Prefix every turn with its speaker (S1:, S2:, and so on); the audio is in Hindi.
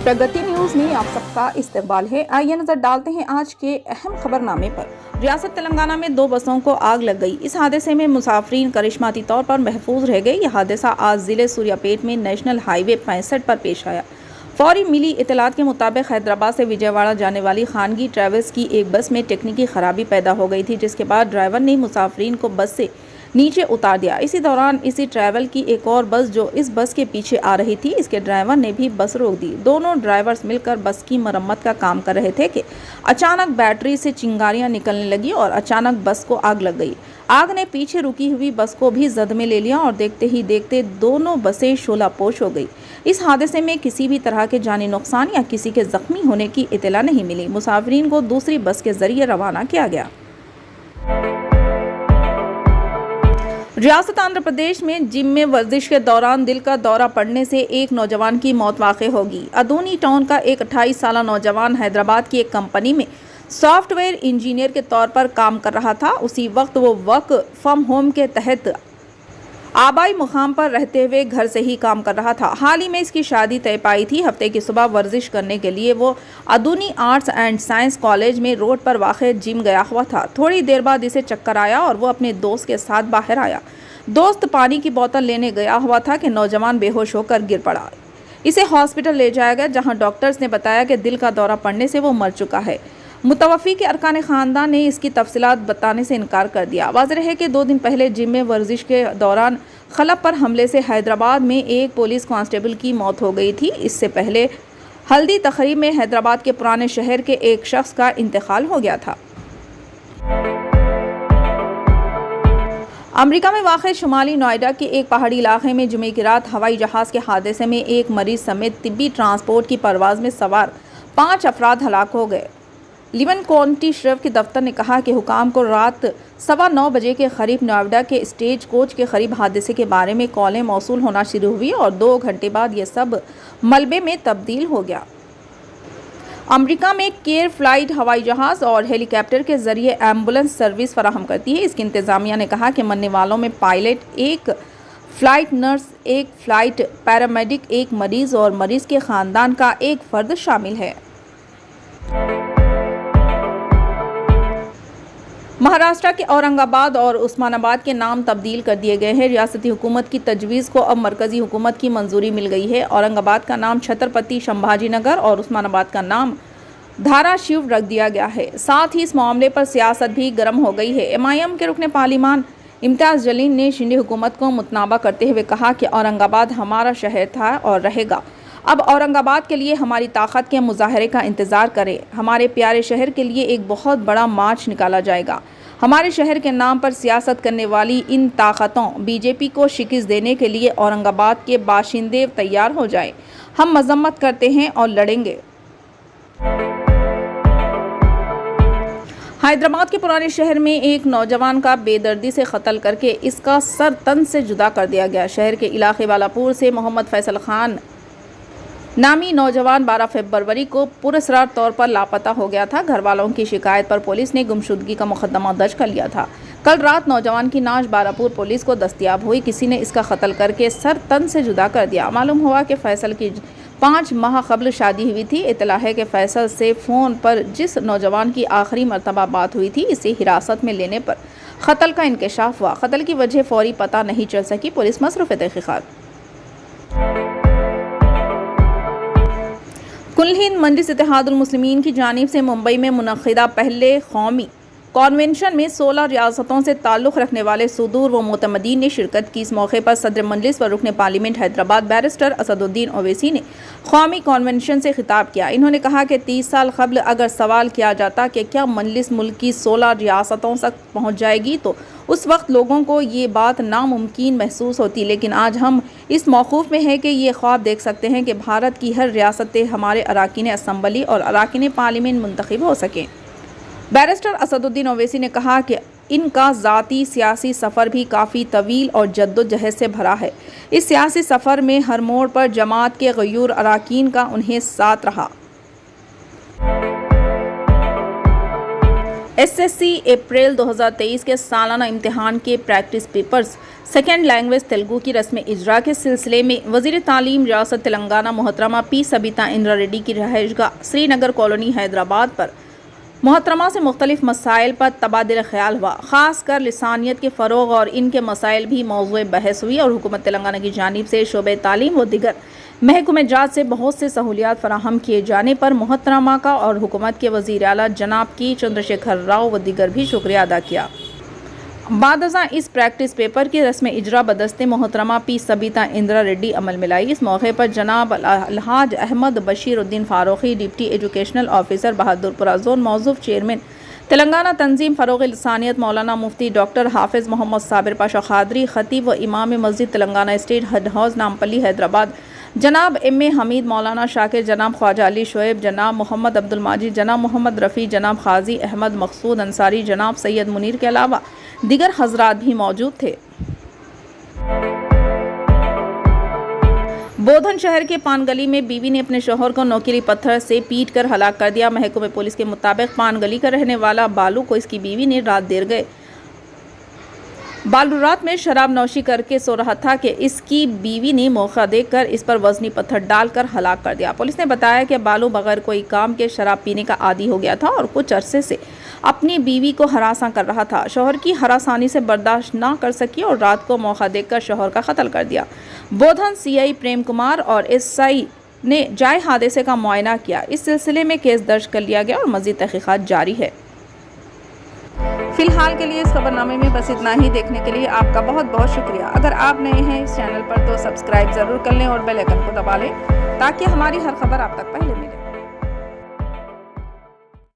S1: प्रगति न्यूज में आप सबका इस्तकबाल है। आइए नजर डालते हैं आज के अहम खबरनामे पर। रियासत तेलंगाना में 2 बसों को आग लग गई। इस हादसे में मुसाफिरीन करिश्माती तौर पर महफूज रह गए। यह हादसा आज जिले सूर्यापेट में नेशनल हाईवे 65 पर पेश आया। फौरी मिली इतलात के मुताबिक हैदराबाद से विजयवाड़ा जाने वाली खानगी ट्रैवल्स की एक बस में टेक्निकी खराबी पैदा हो गई थी, जिसके बाद ड्राइवर ने मुसाफिरीन को बस से नीचे उतार दिया। इसी दौरान इसी ट्रैवल की एक और बस जो इस बस के पीछे आ रही थी, इसके ड्राइवर ने भी बस रोक दी। दोनों ड्राइवर्स मिलकर बस की मरम्मत का काम कर रहे थे कि अचानक बैटरी से चिंगारियां निकलने लगी और अचानक बस को आग लग गई। आग ने पीछे रुकी हुई बस को भी जद में ले लिया और देखते ही देखते दोनों बसें शोलापोश हो गई। इस हादसे में किसी भी तरह के जानी नुकसान या किसी के जख्मी होने की इतला नहीं मिली। मुसाफिरीन को दूसरी बस के जरिए रवाना किया गया। रियासत आंध्र प्रदेश में जिम में वर्जिश के दौरान दिल का दौरा पड़ने से एक नौजवान की मौत वाक़ई होगी। अदूनी टाउन का एक 28 साला नौजवान हैदराबाद की एक कंपनी में सॉफ्टवेयर इंजीनियर के तौर पर काम कर रहा था। उसी वक्त वो वर्क फ्रॉम होम के तहत आबाई मुकाम पर रहते हुए घर से ही काम कर रहा था। हाल ही में इसकी शादी तय पाई थी। हफ्ते की सुबह वर्जिश करने के लिए वो अदूनी आर्ट्स एंड साइंस कॉलेज में रोड पर वाक़ जिम गया हुआ था। थोड़ी देर बाद इसे चक्कर आया और वो अपने दोस्त के साथ बाहर आया। दोस्त पानी की बोतल लेने गया हुआ था कि नौजवान बेहोश होकर गिर पड़ा। इसे हॉस्पिटल ले जाया गया, जहां डॉक्टर्स ने बताया कि दिल का दौरा पड़ने से वो मर चुका है। मुतवफ़ी के अरकान ख़ानदान ने इसकी तफसीलात बताने से इनकार कर दिया। वाज़ेह है कि 2 दिन पहले जिम में वर्जिश के दौरान खलब पर हमले से हैदराबाद में एक पुलिस कांस्टेबल की मौत हो गई थी। इससे पहले हल्दी तकरीब में हैदराबाद के पुराने शहर के एक शख्स का इंतकाल हो गया था। अमेरिका में वाक़ शुमाली नोएडा के एक पहाड़ी इलाके में जुमे की रात हवाई जहाज़ के हादसे में एक मरीज समेत तिब्बी ट्रांसपोर्ट की परवाज़ में सवार 5 अफराद हलाक हो गए। लिवन काउंटी शरीफ के दफ्तर ने कहा कि हुकाम को रात 9:15 बजे के करीब नोएडा के स्टेज कोच के करीब हादसे के बारे में कॉलें मौसूल होना शुरू हुई और 2 घंटे बाद ये सब मलबे में तब्दील हो गया। अमेरिका में केयर फ्लाइट हवाई जहाज़ और हेलीकॉप्टर के जरिए एम्बुलेंस सर्विस फराहम करती है। इसकी इंतज़ामिया ने कहा कि मरने वालों में पायलट, एक फ़्लाइट नर्स, एक फ़्लाइट पैरामेडिक, एक मरीज़ और मरीज़ के ख़ानदान का एक फ़र्द शामिल है। महाराष्ट्र के औरंगाबाद और उस्मानाबाद के नाम तब्दील कर दिए गए हैं। रियासती हुकूमत की तजवीज़ को अब मरकज़ी हुकूमत की मंजूरी मिल गई है। औरंगाबाद का नाम छत्रपति संभाजी नगर और उस्मानाबाद का नाम धाराशिव रख दिया गया है। साथ ही इस मामले पर सियासत भी गर्म हो गई है। MIM के रुकने पार्लिमान इम्तियाज़ जलील ने शिंदे हुकूमत को मुतनाबा करते हुए कहा कि औरंगाबाद हमारा शहर था और रहेगा। अब औरंगाबाद के लिए हमारी ताकत के मुजाहरे का इंतज़ार करें। हमारे प्यारे शहर के लिए एक बहुत बड़ा मार्च निकाला जाएगा। हमारे शहर के नाम पर सियासत करने वाली इन ताकतों बीजेपी को शिकस्त देने के लिए औरंगाबाद के बाशिंदे तैयार हो जाएं। हम मजम्मत करते हैं और लड़ेंगे। हैदराबाद के पुराने शहर में एक नौजवान का बेदर्दी से कत्ल करके इसका सर तन से जुदा कर दिया गया। शहर के इलाके वालापुर से मोहम्मद फैसल खान नामी नौजवान 12 फरवरी को पुरस्कार तौर पर लापता हो गया था। घर वालों की शिकायत पर पुलिस ने गुमशुदगी का मुकदमा दर्ज कर लिया था। कल रात नौजवान की नाश बारापुर पुलिस को दस्तयाब हुई। किसी ने इसका कत्ल करके सर तन से जुदा कर दिया। मालूम हुआ कि फैसल की 5 माह कबल शादी हुई थी। इतला है कि फैसल से फ़ोन पर जिस नौजवान की आखिरी मरतबा बात हुई थी, इसे हिरासत में लेने पर कत्ल का इंकशाफ हुआ। कत्ल की वजह फौरी पता नहीं चल सकी। पुलिस मसरूफ़ तहक़ीक़ात। कुल हिंद मजलिस इत्तेहादुल मुस्लिमीन की जानिब से मुंबई में मुनक़िदा पहले कौमी कॉन्वेंशन में 16 रियासतों से ताल्लुक़ रखने वाले सुदूर व मोतमदीन ने शिरकत की। इस मौके पर सदर मजलिस व रुकने पार्लियामेंट हैदराबाद बैरिस्टर असदुद्दीन ओवैसी ने कौमी कॉन्वेंशन से खिताब किया। इन्होंने कहा कि 30 साल कबल अगर सवाल किया जाता कि क्या मजलिस मुल्क की 16 रियासतों तक पहुँच जाएगी, तो उस वक्त लोगों को ये बात नामुमकिन महसूस होती। लेकिन आज हम इस मौक़ूफ़ में हैं कि ये ख्वाब देख सकते हैं कि भारत की हर रियासत हमारे अराकीन असम्बली और अराकीन पार्लियामेंट मुंतखब हो सकें। बैरिस्टर असदुद्दीन ओवैसी ने कहा कि इनका ज़ाती सियासी सफ़र भी काफ़ी तवील और जद्दोजहद से भरा है। इस सियासी सफ़र में हर मोड़ पर जमात के गयूर अराकीन का उन्हें साथ रहा। एसएससी अप्रैल 2023 के सालाना इम्तिहान के practice papers second language Telugu की रस्म इजरा के सिलसिले में वज़ीर तालीम रियासत तेलंगाना मोहतरमा पी सबिता इंदिरा रेड्डी की रहायशगाह श्रीनगर कॉलोनी हैदराबाद पर मोहतरमा से मुख्तलिफ मसाइल पर तबादिल ख्याल हुआ। ख़ासकर लिसानियत के फ़रोग़ और इनके मसाइल भी मौज़ूए बहस हुई और हुकूमत तेलंगाना की जानिब से शोबे तालीम व दिगर महकमे जात से बहुत से सहूलियात फराहम किए जाने पर मोहतरमा का और हुकूमत के वज़ीर आला जनाब की चंद्रशेखर राव व दिगर भी शुक्रिया अदा किया। बादज़ा इस प्रैक्टिस पेपर की रस्म इजरा बदस्ते मोहतरमा पी सबिता इंदिरा रेड्डी अमल में लाई। इस मौके पर जनाब अलहाज Ahmed Bashiruddin Farooqui, deputy educational officer Bahadurpura zone, मौजूद चेयरमैन तेलंगाना तंजीम फ़रोग़ लिसानियत मौलाना मुफ्ती डॉक्टर हाफिज़ मोहम्मद साबिर पाशा खादरी, खतीब व इमाम मस्जिद तेलंगाना स्टेट हज हाउस नामपल्ली हैदराबाद जनाब एम.ए. हमीद, मौलाना शाकिर, जनाब ख्वाजा अली शोएब, जनाब मोहम्मद अब्दुल माजिद, जनाब मोहम्मद रफ़ी, जनाब खाजी अहमद मकसूद अंसारी, जनाब सैयद मुनीर के अलावा दिगर हजरात भी मौजूद थे। बोधन शहर के पानगली में बीवी ने अपने शौहर को नोकीली पत्थर से पीट कर हलाक कर दिया। महकमे पुलिस के मुताबिक पानगली का रहने वाला बालू को इसकी बीवी ने रात देर गए बालू रात में शराब नौशी करके सो रहा था कि इसकी बीवी ने मौका देखकर इस पर वजनी पत्थर डालकर हलाक कर दिया। पुलिस ने बताया कि बालू बगैर कोई काम के शराब पीने का आदी हो गया था और कुछ अरसे से अपनी बीवी को हरासा कर रहा था। शौहर की हरासानी से बर्दाश्त ना कर सकी और रात को मौका देखकर शौहर का कत्ल कर दिया। बोधन सीआई प्रेम कुमार और एसआई ने जाए हादसे का मुआयना किया। इस सिलसिले में केस दर्ज कर लिया गया और मज़ीद तहकीकात जारी है। फिलहाल के लिए इस खबरनामे में बस इतना ही। देखने के लिए आपका बहुत बहुत शुक्रिया। अगर आप नए हैं इस चैनल पर तो सब्सक्राइब ज़रूर कर लें और बेल आइकन को दबा लें ताकि हमारी हर खबर आप तक पहले मिले।